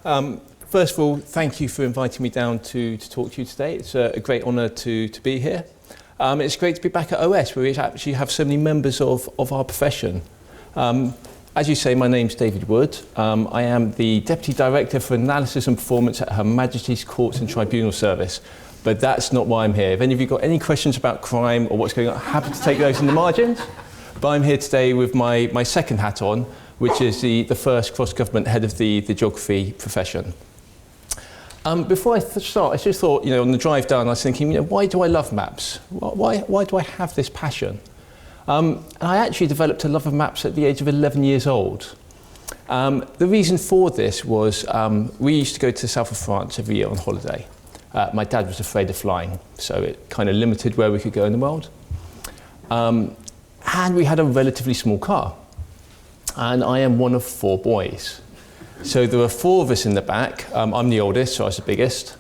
First of all, thank you for inviting me down to talk to you today. It's a great honour to be here. It's great to be back at OS, where we actually have so many members of our profession. As you say, my name's David Wood. I am the Deputy Director for Analysis and Performance at Her Majesty's Courts and Tribunal Service. But that's not why I'm here. If any of you got any questions about crime or what's going on, happy to take those in the margins. But I'm here today with my second hat on, which is the first cross-government head of the geography profession. Before I start, I just thought, on the drive down, I was thinking, why do I love maps? Why do I have this passion? And I actually developed a love of maps at the age of 11 years old. The reason for this was we used to go to the south of France every year on holiday. My dad was afraid of flying, so it kind of limited where we could go in the world. And we had a relatively small car. And I am one of 4 boys. So there were 4 of us in the back. I'm the oldest, so I was the biggest,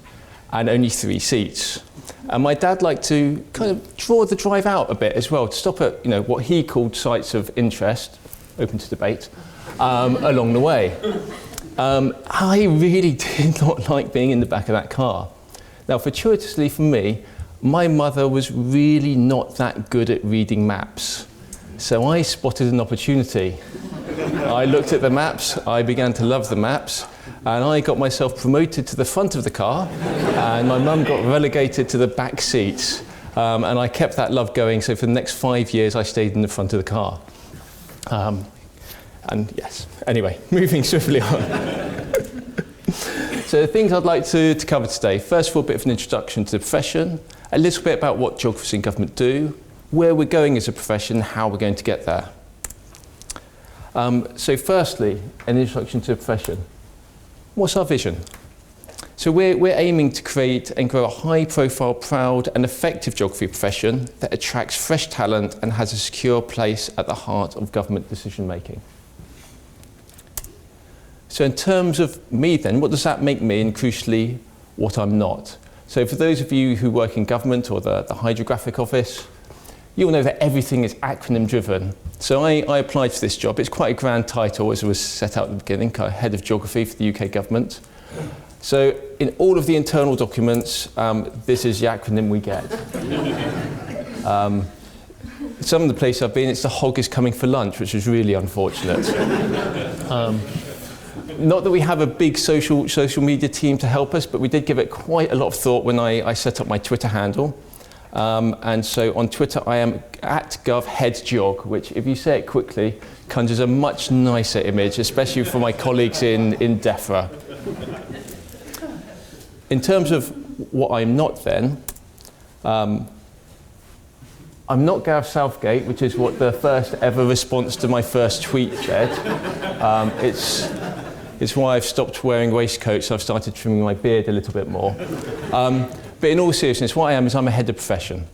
and only 3 seats. And my dad liked to kind of draw the drive out a bit as well, to stop at what he called sites of interest, open to debate, along the way. I really did not like being in the back of that car. Now, fortuitously for me, my mother was really not that good at reading maps. So I spotted an opportunity. I looked at the maps, I began to love the maps, and I got myself promoted to the front of the car, and my mum got relegated to the back seats. And I kept that love going, so for the next 5 years I stayed in the front of the car. And yes, anyway, moving swiftly on. So the things I'd like to cover today. First of all, a bit of an introduction to the profession, a little bit about what geographers in government do, where we're going as a profession, how we're going to get there. So firstly, an introduction to the profession. What's our vision? So we're aiming to create and grow a high-profile, proud and effective geography profession that attracts fresh talent and has a secure place at the heart of government decision-making. So in terms of me then, what does that make me, and crucially, what I'm not? So for those of you who work in government or the Hydrographic Office, you'll know that everything is acronym driven. So I applied for this job. It's quite a grand title, as it was set out at the beginning, Head of Geography for the UK government. So in all of the internal documents, this is the acronym we get. Some of the places I've been, it's the hog is coming for lunch, which is really unfortunate. Not that we have a big social media team to help us, but we did give it quite a lot of thought when I set up my Twitter handle. And so on Twitter, I am @govheadgeog, which, if you say it quickly, conjures a much nicer image, especially for my colleagues in DEFRA. In terms of what I'm not then, I'm not Gareth Southgate, which is what the first ever response to my first tweet said. It's why I've stopped wearing waistcoats. I've started trimming my beard a little bit more. But in all seriousness, what I am is I'm a head of profession.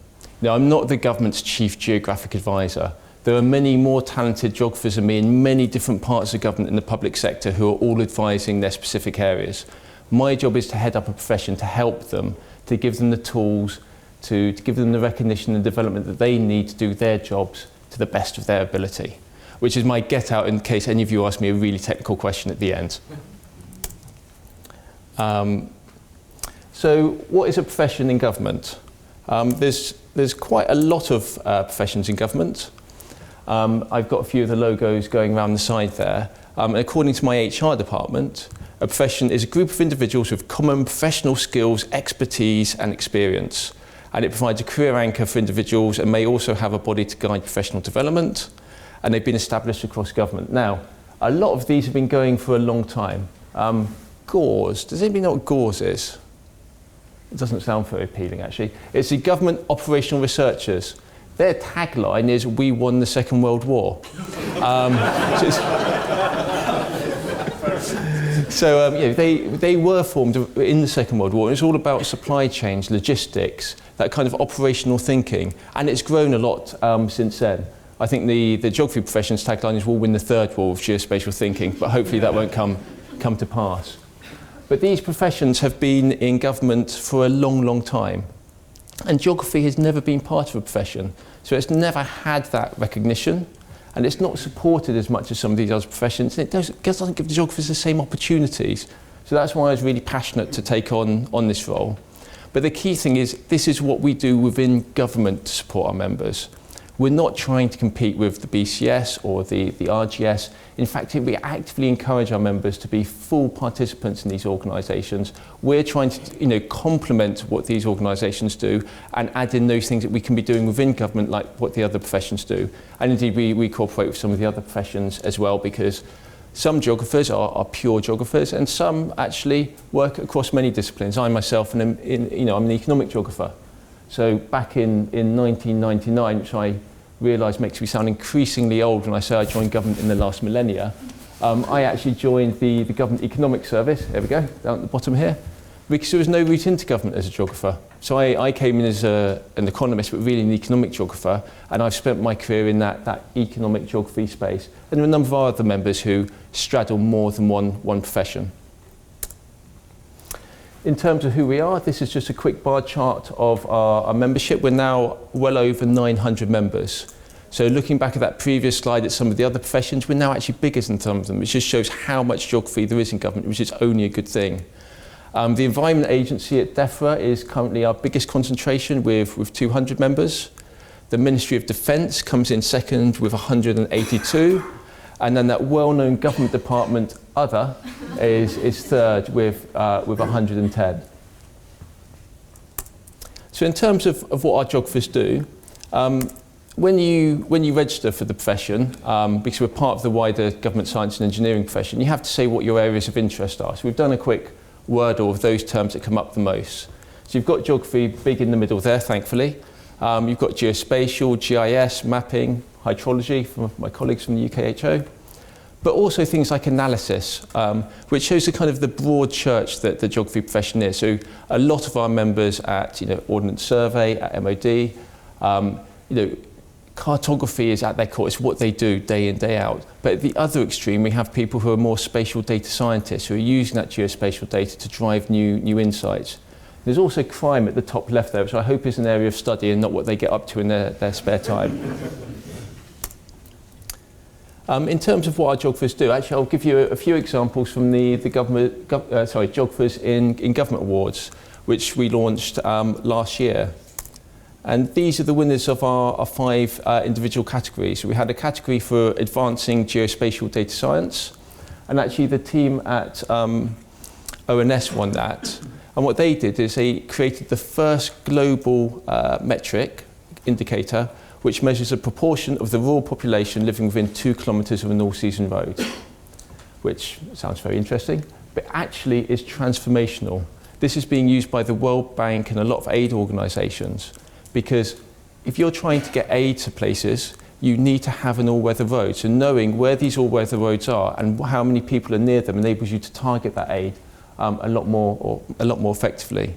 I'm not the government's chief geographic advisor. There are many more talented geographers than me in many different parts of government in the public sector who are all advising their specific areas. My job is to head up a profession, to help them, to give them the tools, to give them the recognition and development that they need to do their jobs to the best of their ability, which is my get out in case any of you ask me a really technical question at the end. So what is a profession in government? There's quite a lot of professions in government. I've got a few of the logos going around the side there. According to my HR department, a profession is a group of individuals with common professional skills, expertise and experience. And it provides a career anchor for individuals and may also have a body to guide professional development. And they've been established across government. Now, a lot of these have been going for a long time. GAWS, does anybody know what GAWS is? It doesn't sound very appealing, actually. It's the Government Operational Researchers. Their tagline is, "We won the Second World War." They were formed in the Second World War. It's all about supply chains, logistics, that kind of operational thinking. And it's grown a lot since then. I think the geography profession's tagline is, "We'll win the third war with geospatial thinking," but hopefully that won't come to pass. But these professions have been in government for a long, long time. And geography has never been part of a profession. So it's never had that recognition. And it's not supported as much as some of these other professions. And it doesn't give the geographers the same opportunities So that's why I was really passionate to take on this role. But the key thing is, this is what we do within government to support our members. We're not trying to compete with the BCS or the RGS. In fact, we actively encourage our members to be full participants in these organisations. We're trying to complement what these organisations do and add in those things that we can be doing within government, like what the other professions do. And indeed, we cooperate with some of the other professions as well, because some geographers are pure geographers and some actually work across many disciplines. I myself, I'm an economic geographer. So back in 1999, which I realise makes me sound increasingly old when I say I joined government in the last millennia, I actually joined the Government Economic Service, there we go, down at the bottom here, because there was no route into government as a geographer. So I came in as an economist, but really an economic geographer, and I've spent my career in that economic geography space. And there are a number of other members who straddle more than one profession. In terms of who we are, this is just a quick bar chart of our membership. We're now well over 900 members. So looking back at that previous slide at some of the other professions, we're now actually bigger than some of them, which just shows how much geography there is in government, which is only a good thing. The Environment Agency at DEFRA is currently our biggest concentration with 200 members. The Ministry of Defence comes in second with 182. And then that well-known government department, Other, is third with 110. So in terms of what our geographers do, when you register for the profession, because we're part of the wider government science and engineering profession, you have to say what your areas of interest are. So we've done a quick wordle of those terms that come up the most. So you've got geography big in the middle there, thankfully. You've got geospatial, GIS, mapping, hydrology from my colleagues from the UKHO, but also things like analysis, which shows the broad church that the geography profession is. So a lot of our members at Ordnance Survey, at MOD, cartography is at their core, it's what they do day in, day out. But at the other extreme, we have people who are more spatial data scientists who are using that geospatial data to drive new insights. There's also crime at the top left there, which I hope is an area of study and not what they get up to in their spare time. In terms of what our geographers do, actually I'll give you a few examples from the Geographers in Government Awards, which we launched last year. And these are the winners of our 5 individual categories. So we had a category for advancing geospatial data science, and actually the team at ONS won that. And what they did is they created the first global metric indicator which measures a proportion of the rural population living within 2 kilometres of an all-season road, which sounds very interesting, but actually is transformational. This is being used by the World Bank and a lot of aid organisations, because if you're trying to get aid to places, you need to have an all-weather road. So knowing where these all-weather roads are and how many people are near them enables you to target that aid a lot more effectively.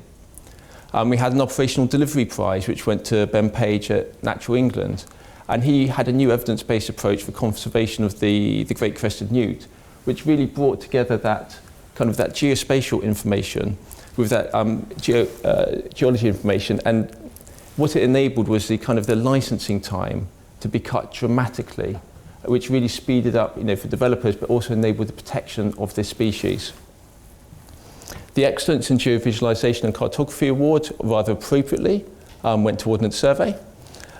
We had an operational delivery prize which went to Ben Page at Natural England, and he had a new evidence-based approach for conservation of the great crested newt, which really brought together that geospatial information with that geology information, and what it enabled was the licensing time to be cut dramatically, which really speeded up for developers, but also enabled the protection of this species. The Excellence in Geovisualization and Cartography Award, rather appropriately, went to Ordnance Survey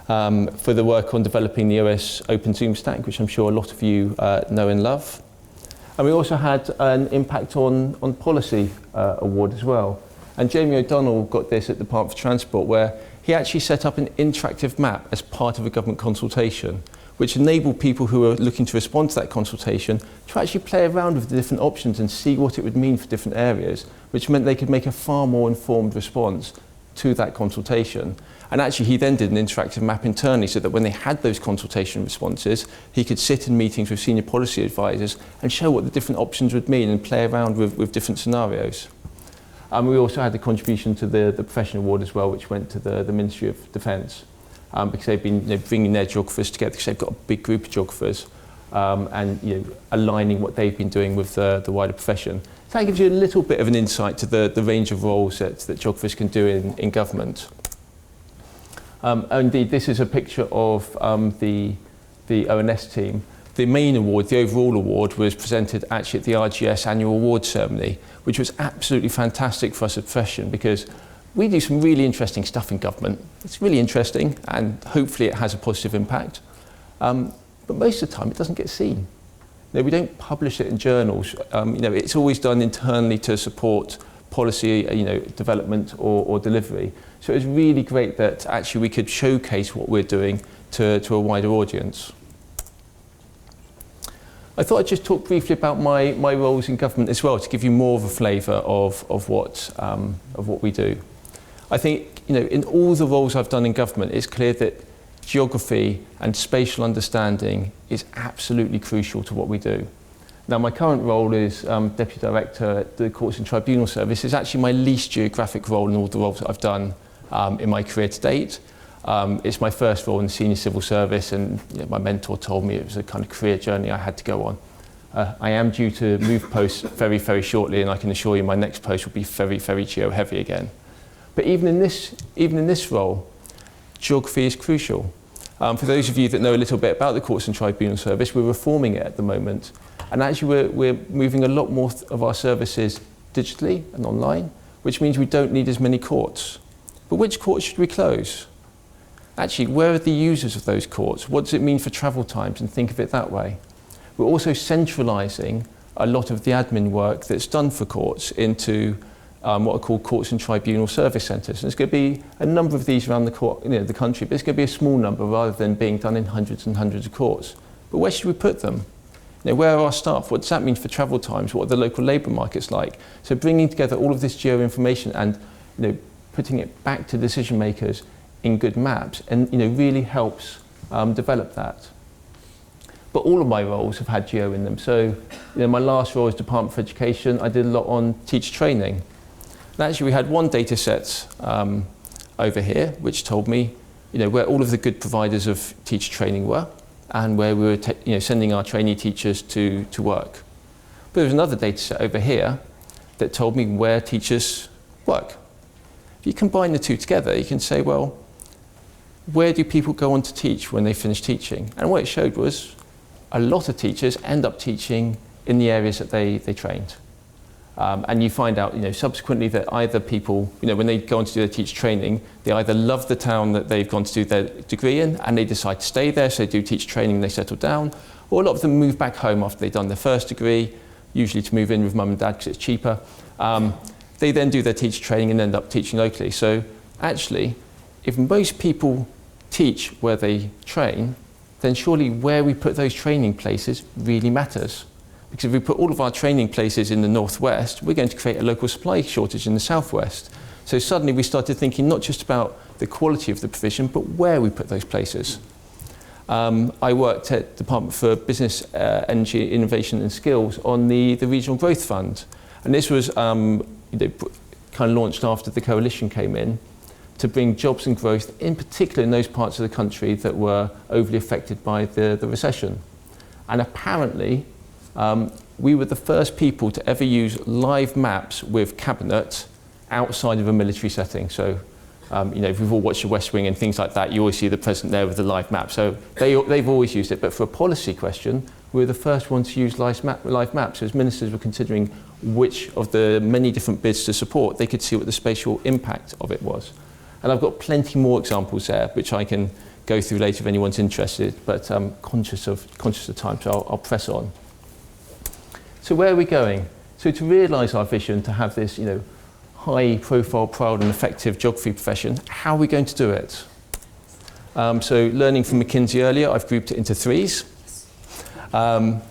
for the work on developing the OS Open Zoom stack, which I'm sure a lot of you know and love. And we also had an Impact on Policy award as well. And Jamie O'Donnell got this at the Department for Transport, where he actually set up an interactive map as part of a government consultation, which enabled people who are looking to respond to that consultation to actually play around with the different options and see what it would mean for different areas, which meant they could make a far more informed response to that consultation. And actually he then did an interactive map internally so that when they had those consultation responses, he could sit in meetings with senior policy advisors and show what the different options would mean and play around with different scenarios. We also had the contribution to the Professional Award as well, which went to the Ministry of Defence, because they've been bringing their geographers together, because they've got a big group of geographers, and aligning what they've been doing with the wider profession. So that gives you a little bit of an insight to the range of roles that geographers can do in government. Indeed, this is a picture of the ONS team. the main award, the overall award, was presented actually at the RGS annual awards ceremony, which was absolutely fantastic for us as a profession because we do some really interesting stuff in government. It's really interesting and hopefully it has a positive impact. But most of the time it doesn't get seen. You know, we don't publish it in journals. You know, it's always done internally to support policy, you know, development or delivery. So it was really great that actually we could showcase what we're doing to a wider audience. I thought I'd just talk briefly about my roles in government as well to give you more of a flavour of what we do. I think, you know, in all the roles I've done in government, it's clear that geography and spatial understanding is absolutely crucial to what we do. Now, my current role is Deputy Director at the Courts and Tribunal Service. It's actually my least geographic role in all the roles that I've done in my career to date. It's my first role in the senior civil service, and you know, my mentor told me it was a kind of career journey I had to go on. I am due to move posts very, very shortly, and I can assure you my next post will be very, very geo-heavy again. But even in this role, geography is crucial. For those of you that know a little bit about the Courts and Tribunal Service, we're reforming it at the moment. And actually we're moving a lot more of our services digitally and online, which means we don't need as many courts. But which courts should we close? Actually, where are the users of those courts? What does it mean for travel times? And think of it that way. We're also centralising a lot of the admin work that's done for courts into what are called Courts and Tribunal Service Centres. And there's going to be a number of these around the country, but it's going to be a small number rather than being done in hundreds and hundreds of courts. But where should we put them? You know, where are our staff? What does that mean for travel times? What are the local labour markets like? So bringing together all of this geo information and putting it back to decision makers in good maps and really helps develop that. But all of my roles have had geo in them. So my last role as Department for Education, I did a lot on teacher training. And actually we had one data set over here which told me where all of the good providers of teacher training were and where we were sending our trainee teachers to work. But there was another data set over here that told me where teachers work. If you combine the two together, you can say, well, where do people go on to teach when they finish teaching? And what it showed was a lot of teachers end up teaching in the areas that they trained. And you find out subsequently that either people, when they go on to do their teacher training, they either love the town that they've gone to do their degree in and they decide to stay there, so they do teacher training and they settle down, or a lot of them move back home after they've done their first degree, usually to move in with mum and dad because it's cheaper. They then do their teacher training and end up teaching locally. So actually, if most people teach where they train, then surely where we put those training places really matters. Because if we put all of our training places in the northwest, we're going to create a local supply shortage in the southwest. So suddenly we started thinking not just about the quality of the provision, but where we put those places. I worked at the Department for Business, Energy, Innovation and Skills on the Regional Growth Fund. And this was kind of launched after the coalition came in to bring jobs and growth, in particular in those parts of the country that were overly affected by the recession. And apparently, we were the first people to ever use live maps with cabinet outside of a military setting. So, if we've all watched The West Wing and things like that, you always see the president there with the live map. So they've always used it. But for a policy question, we were the first ones to use live maps. So as ministers were considering which of the many different bids to support, they could see what the spatial impact of it was. And I've got plenty more examples there, which I can go through later if anyone's interested, but I'm conscious of time, so I'll press on. So where are we going? So to realise our vision, to have this high profile, proud and effective geography profession, how are we going to do it? So learning from McKinsey earlier, I've grouped it into threes. So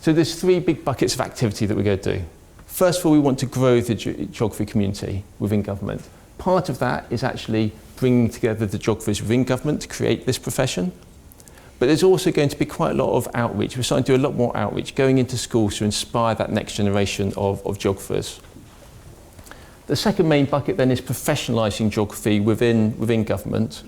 there's three big buckets of activity that we're going to do. First of all, we want to grow the geography community within government. Part of that is actually bringing together the geographers within government to create this profession. But there's also going to be quite a lot of outreach. We're starting to do a lot more outreach, going into schools to inspire that next generation of geographers. The second main bucket then is professionalising geography within government.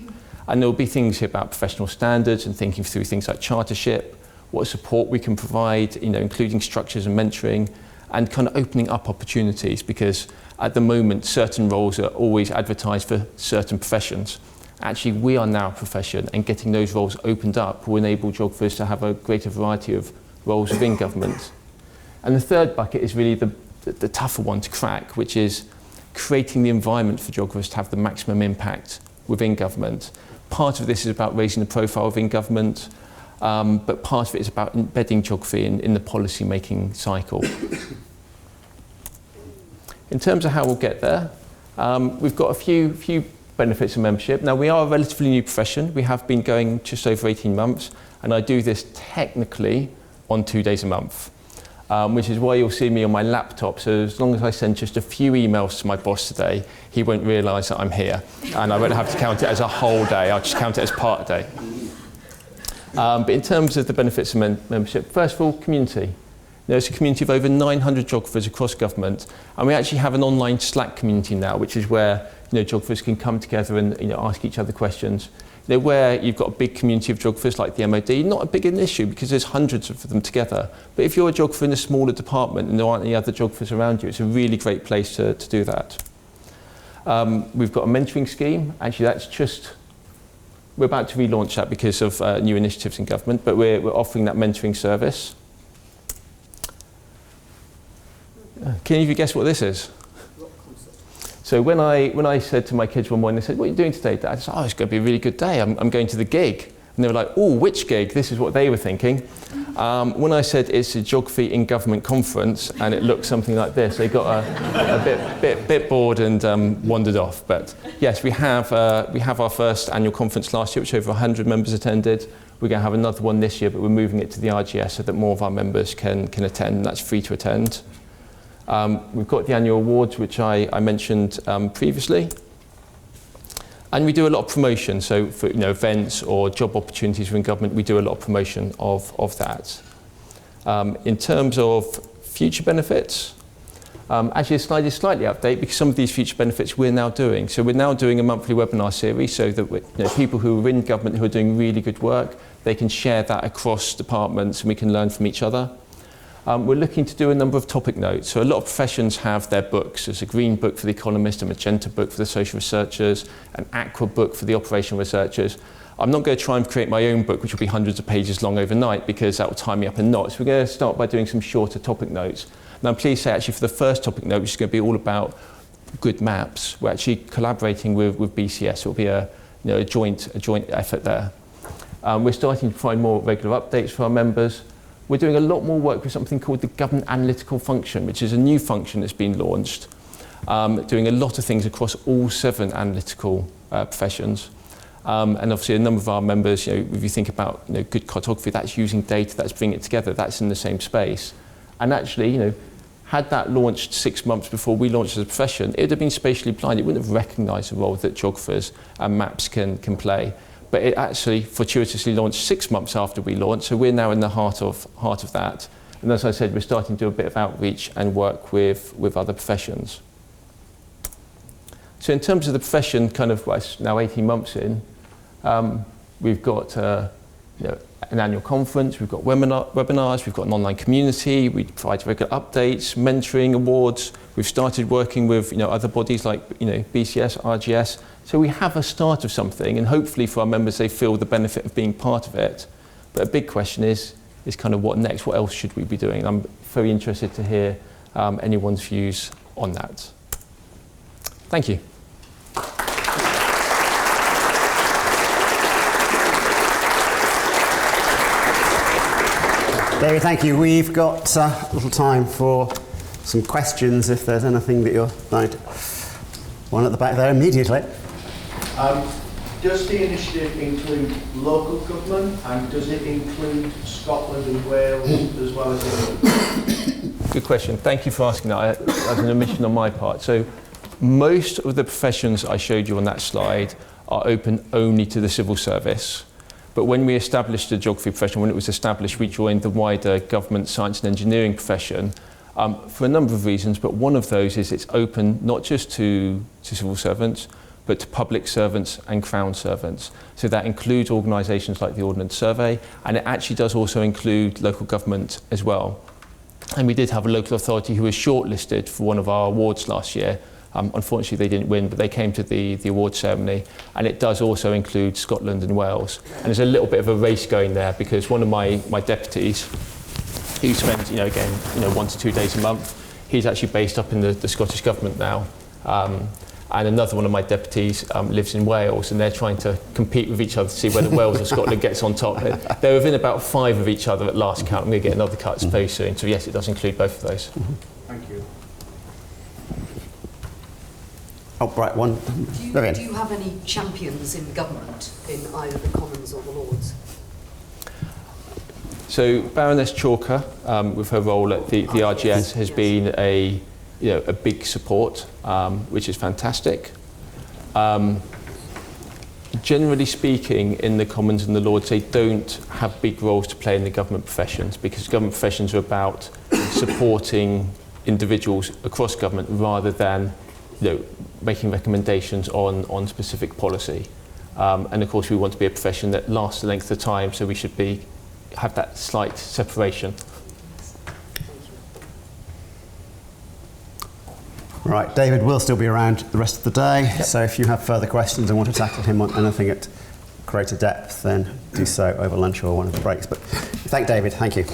And there will be things here about professional standards and thinking through things like chartership, what support we can provide, including structures and mentoring, and kind of opening up opportunities, because at the moment certain roles are always advertised for certain professions. actually we are now a profession, and getting those roles opened up will enable geographers to have a greater variety of roles within government. And the third bucket is really the tougher one to crack, which is creating the environment for geographers to have the maximum impact within government. Part of this is about raising the profile within government, but part of it is about embedding geography in the policy making cycle. In terms of how we'll get there, we've got a few benefits of membership. Now, we are a relatively new profession. We have been going just over 18 months, and I do this technically on 2 days a month, which is why you'll see me on my laptop. So as long as I send just a few emails to my boss today, he won't realise that I'm here, and I won't have to count it as a whole day. I'll just count it as part of the day. But in terms of the benefits of membership, first of all, community. There's a community of over 900 geographers across government, and we actually have an online Slack community now, which is where geographers can come together and ask each other questions. Where you've got a big community of geographers like the MOD, not a big an issue because there's hundreds of them together. But if you're a geographer in a smaller department and there aren't any other geographers around you, it's a really great place to do that. We've got a mentoring scheme. Actually, we're about to relaunch that because of new initiatives in government, but we're offering that mentoring service. Can any of you guess what this is? So when I said to my kids one morning, they said, "What are you doing today, Dad?" I said, "Oh, it's going to be a really good day. I'm going to the gig." And they were like, "Oh, which gig?" This is what they were thinking. When I said it's a Geography in Government conference and it looked something like this, they got a bit bored and wandered off. But yes, we have our first annual conference last year, which over 100 members attended. We're going to have another one this year, but we're moving it to the RGS so that more of our members can attend, and that's free to attend. We've got the annual awards, which I mentioned previously. And we do a lot of promotion, so for events or job opportunities within government, we do a lot of promotion of that. In terms of future benefits, actually the slide is slightly updated because some of these future benefits we're now doing. So we're now doing a monthly webinar series so that people who are in government who are doing really good work, they can share that across departments and we can learn from each other. We're looking to do a number of topic notes. So a lot of professions have their books. There's a green book for the economist, a magenta book for the social researchers, an aqua book for the operational researchers. I'm not going to try and create my own book, which will be hundreds of pages long overnight, because that will tie me up in knots. We're going to start by doing some shorter topic notes. And I'm pleased to say, actually, for the first topic note, which is going to be all about good maps, we're actually collaborating with BCS. It will be a joint effort there. We're starting to find more regular updates for our members. We're doing a lot more work with something called the Government Analytical Function, which is a new function that's been launched, doing a lot of things across all 7 analytical professions. And obviously a number of our members, if you think about good cartography, that's using data, that's bringing it together, that's in the same space. And actually, had that launched 6 months before we launched as a profession, it would have been spatially blind. It wouldn't have recognised the role that geographers and maps can play. But it actually fortuitously launched 6 months after we launched, so we're now in the heart of that. And as I said, we're starting to do a bit of outreach and work with other professions. So in terms of the profession, now 18 months in, we've got an annual conference, we've got webinars, we've got an online community, we provide regular updates, mentoring, awards. We've started working with other bodies like BCS, RGS. So we have a start of something, and hopefully for our members they feel the benefit of being part of it. But a big question is kind of what next? What else should we be doing? I'm very interested to hear anyone's views on that. Thank you. David, thank you. We've got a little time for some questions, if there's anything that you're right. One at the back there immediately. Does the initiative include local government, and does it include Scotland and Wales as well as England? Good question. Thank you for asking that. As an omission on my part. So most of the professions I showed you on that slide are open only to the civil service. But when we established the geography profession, when it was established, we joined the wider government science and engineering profession for a number of reasons, but one of those is it's open not just to civil servants, but to public servants and Crown servants. So that includes organisations like the Ordnance Survey, and it actually does also include local government as well. And we did have a local authority who was shortlisted for one of our awards last year Unfortunately, they didn't win, but they came to the award ceremony, and it does also include Scotland and Wales. And there's a little bit of a race going there because one of my deputies, who spends, again, 1 to 2 days a month, he's actually based up in the Scottish Government now. And another one of my deputies lives in Wales, and they're trying to compete with each other to see whether Wales or Scotland gets on top. They're within about 5 of each other at last count. I'm going to get another cut very soon. So yes, it does include both of those. Thank you. Oh, right, one. Do you have any champions in government in either the Commons or the Lords? So Baroness Chalker, with her role at the RGS, has been a big support, which is fantastic. Generally speaking, in the Commons and the Lords, they don't have big roles to play in the government professions, because government professions are about supporting individuals across government rather than making recommendations on specific policy. And of course, we want to be a profession that lasts a length of time, so we should have that slight separation. Right, David will still be around the rest of the day, so if you have further questions and want to tackle him on anything at greater depth, then do so over lunch or one of the breaks. But thank David, thank you.